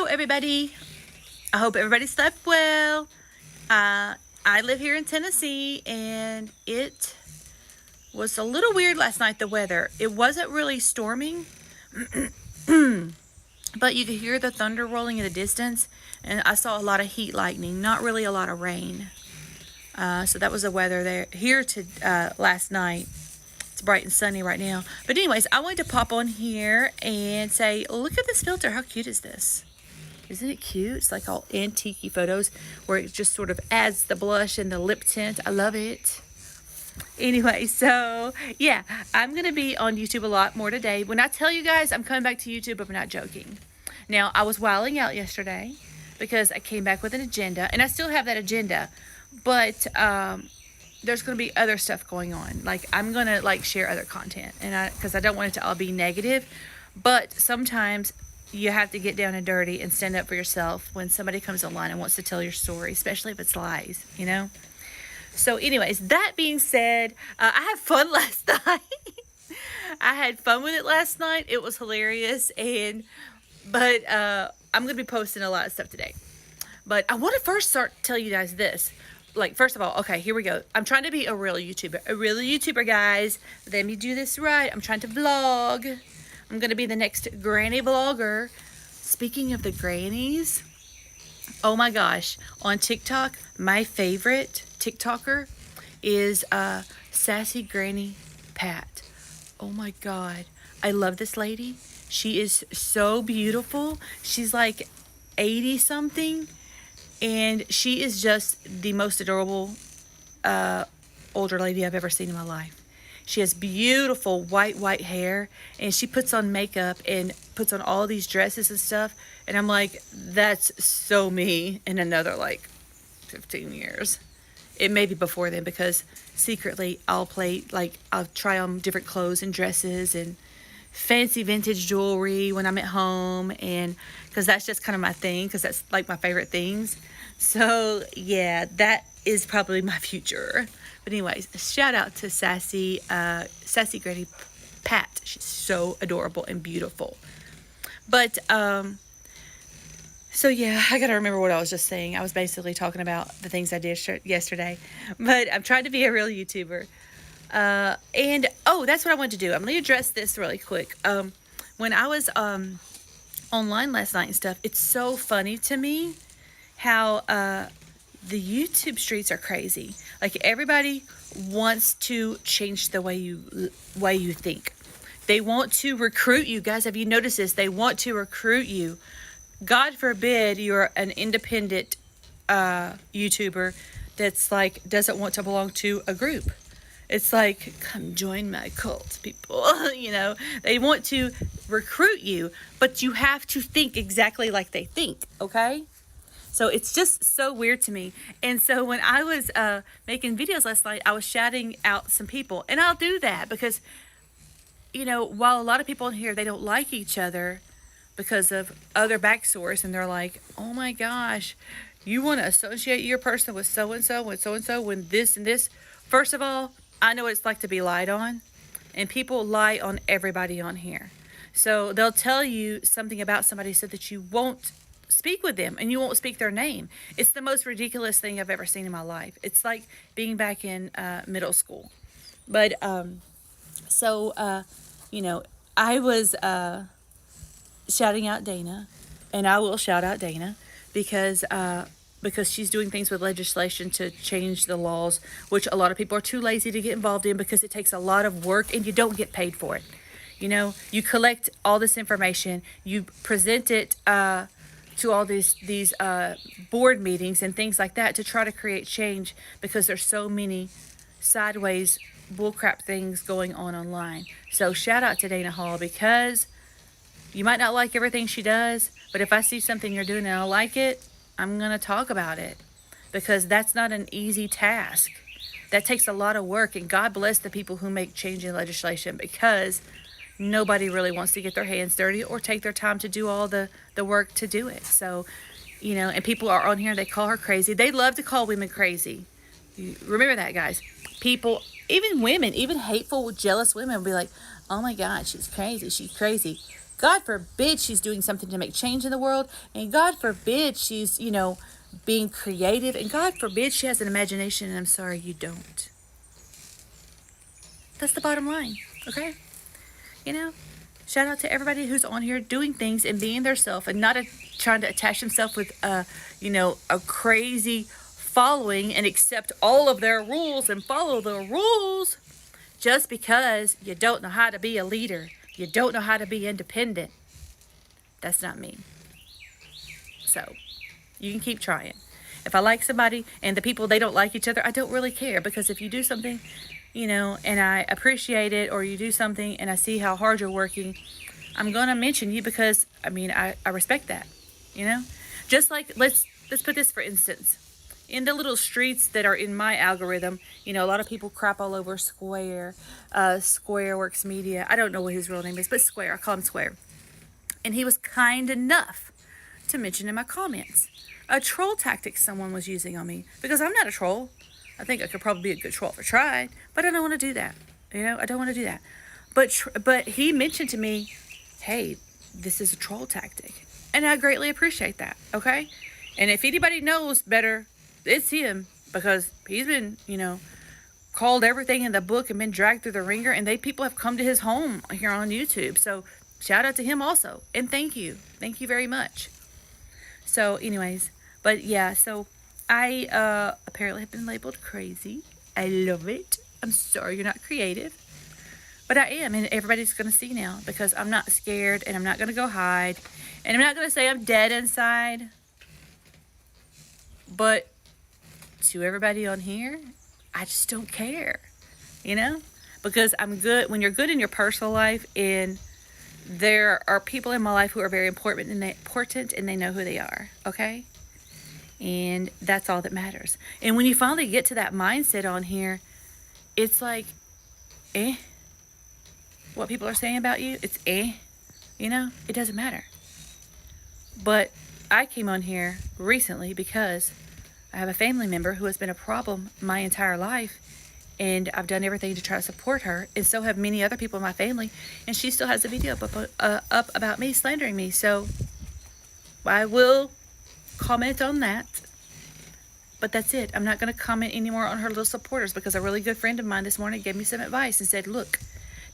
everybody. I hope everybody slept well. I live here in Tennessee, and it was a little weird last night, the weather. It wasn't really storming, but you could hear the thunder rolling in the distance, and I saw a lot of heat lightning, not really a lot of rain. So that was the weather there here to last night. It's bright and sunny right now. But anyways, I wanted to pop on here and say, look at this filter. How cute is this? Isn't it cute? It's like all antique photos where it just sort of adds the blush and the lip tint. I love it. Anyway, so yeah, I'm going to be on YouTube a lot more today. When I tell you guys I'm coming back to YouTube, I'm not joking. Now, I was wilding out yesterday because I came back with an agenda, and I still have that agenda, but there's going to be other stuff going on. Like, I'm going to like share other content, and because I don't want it to all be negative, but sometimes you have to get down and dirty and stand up for yourself when somebody comes online and wants to tell your story, especially if it's lies, you know? So anyways, that being said, I had fun last night. I had fun with it last night. It was hilarious. But I'm going to be posting a lot of stuff today. But I want to first tell you guys this. Like, first of all, okay, here we go. I'm trying to be a real YouTuber. A real YouTuber, guys. Let me do this right. I'm trying to vlog. I'm going to be the next granny vlogger. Speaking of the grannies, oh my gosh, on TikTok, my favorite TikToker is Sassy Granny Pat. Oh my God, I love this lady. She is so beautiful. She's like 80 something, and she is just the most adorable older lady I've ever seen in my life. She has beautiful white hair, and she puts on makeup and puts on all these dresses and stuff. And I'm like, that's so me in another like 15 years. It may be before then, because secretly I'll try on different clothes and dresses and fancy vintage jewelry when I'm at home, and because that's just kind of my thing, because that's like my favorite things. So yeah, that is probably my future. But anyways, shout out to Sassy Granny Pat. She's so adorable and beautiful. But so yeah, I gotta remember what I was just saying. I was basically talking about the things I did yesterday. But I'm trying to be a real YouTuber. And that's what I wanted to do. I'm gonna address this really quick. When I was online last night and stuff, it's so funny to me how the YouTube streets are crazy. Like, everybody wants to change the way you think. They want to recruit you. Guys, have you noticed this? They want to recruit you. God forbid you're an independent YouTuber that's like doesn't want to belong to a group. It's like, come join my cult, people. You know, they want to recruit you, but you have to think exactly like they think, okay? So it's just so weird to me. And so when I was making videos last night, I was shouting out some people. And I'll do that because, you know, while a lot of people in here, they don't like each other because of other backstories. And they're like, oh my gosh, you want to associate your person with so-and-so and so-and-so when this and this. First of all, I know what it's like to be lied on. And people lie on everybody on here. So they'll tell you something about somebody so that you won't speak with them and you won't speak their name. It's the most ridiculous thing I've ever seen in my life. It's like being back in middle school. But you know, I was shouting out Dana, and I will shout out Dana because she's doing things with legislation to change the laws, which a lot of people are too lazy to get involved in because it takes a lot of work and you don't get paid for it. You know, you collect all this information, you present it to all these board meetings and things like that to try to create change, because there's so many sideways bullcrap things going on online. So shout out to Dana Hall, because you might not like everything she does, but if I see something you're doing and I like it, I'm going to talk about it, because that's not an easy task. That takes a lot of work, and God bless the people who make change in legislation, because nobody really wants to get their hands dirty or take their time to do all the work to do it. So, you know, and people are on here, they call her crazy. They love to call women crazy. Remember that, guys. People, even women, even hateful, jealous women will be like, oh my God, she's crazy. God forbid she's doing something to make change in the world. And God forbid she's, being creative. And God forbid she has an imagination. And I'm sorry, you don't. That's the bottom line. Okay? Shout out to everybody who's on here doing things and being their self and not trying to attach themselves with, a crazy following and accept all of their rules and follow the rules just because you don't know how to be a leader. You don't know how to be independent. That's not me. So, you can keep trying. If I like somebody and the people, they don't like each other, I don't really care, because if you do something, and I appreciate it, or you do something and I see how hard you're working, I'm going to mention you because, I respect that, Just like, let's put this for instance. In the little streets that are in my algorithm, a lot of people crap all over Square, Squareworks Media. I don't know what his real name is, but Square. I call him Square. And he was kind enough to mention in my comments a troll tactic someone was using on me, because I'm not a troll. I think I could probably be a good troll if I tried, but I don't want to do that. I don't want to do that. But he mentioned to me, hey, this is a troll tactic. And I greatly appreciate that, okay? And if anybody knows better, it's him, because he's been, called everything in the book and been dragged through the ringer, and people have come to his home here on YouTube. So shout out to him also, and thank you very much. So anyways, but yeah, so I apparently have been labeled crazy. I love it. I'm sorry you're not creative, but I am, and everybody's gonna see now, because I'm not scared, and I'm not gonna go hide, and I'm not gonna say I'm dead inside. But to everybody on here, I just don't care, because I'm good. When you're good in your personal life, and there are people in my life who are very important, and they know who they are, okay? And that's all that matters. And when you finally get to that mindset on here, it's like, what people are saying about you, it's it doesn't matter. But I came on here recently because I have a family member who has been a problem my entire life, and I've done everything to try to support her, and so have many other people in my family, and she still has a video up about me slandering me. So I will comment on that, but that's it. I'm not going to comment anymore on her little supporters, because a really good friend of mine this morning gave me some advice and said, look,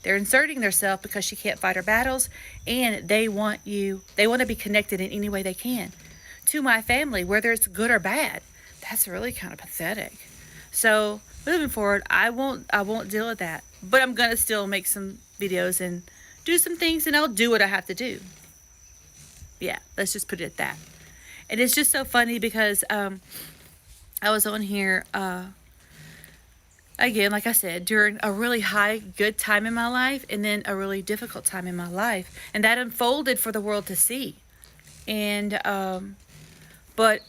they're inserting themselves because she can't fight her battles, and they want to be connected in any way they can to my family, whether it's good or bad. That's really kind of pathetic. So moving forward, I won't deal with that, but I'm going to still make some videos and do some things, and I'll do what I have to do. Yeah, let's just put it at that. And it's just so funny because I was on here, again, like I said, during a really good time in my life, and then a really difficult time in my life. And that unfolded for the world to see. And, but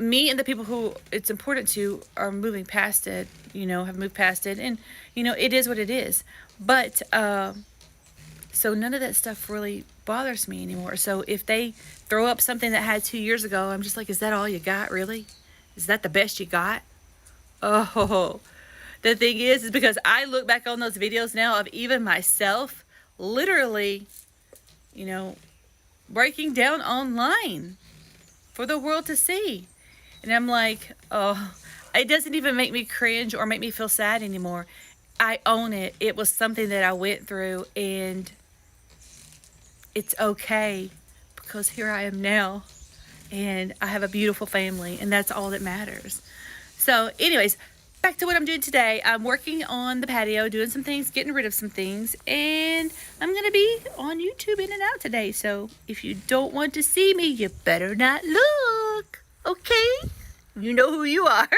me and the people who it's important to are moving past it, have moved past it. And, it is what it is. But, so none of that stuff really bothers me anymore. So if they throw up something that I had 2 years ago, I'm just like, is that all you got, really? Is that the best you got? Oh, the thing is because I look back on those videos now of even myself literally, breaking down online for the world to see. And I'm like, oh, it doesn't even make me cringe or make me feel sad anymore. I own it. It was something that I went through, and it's okay, because here I am now, and I have a beautiful family, and that's all that matters. So anyways, back to what I'm doing today. I'm working on the patio, doing some things, getting rid of some things, and I'm going to be on YouTube in and out today. So if you don't want to see me, you better not look, okay? You know who you are.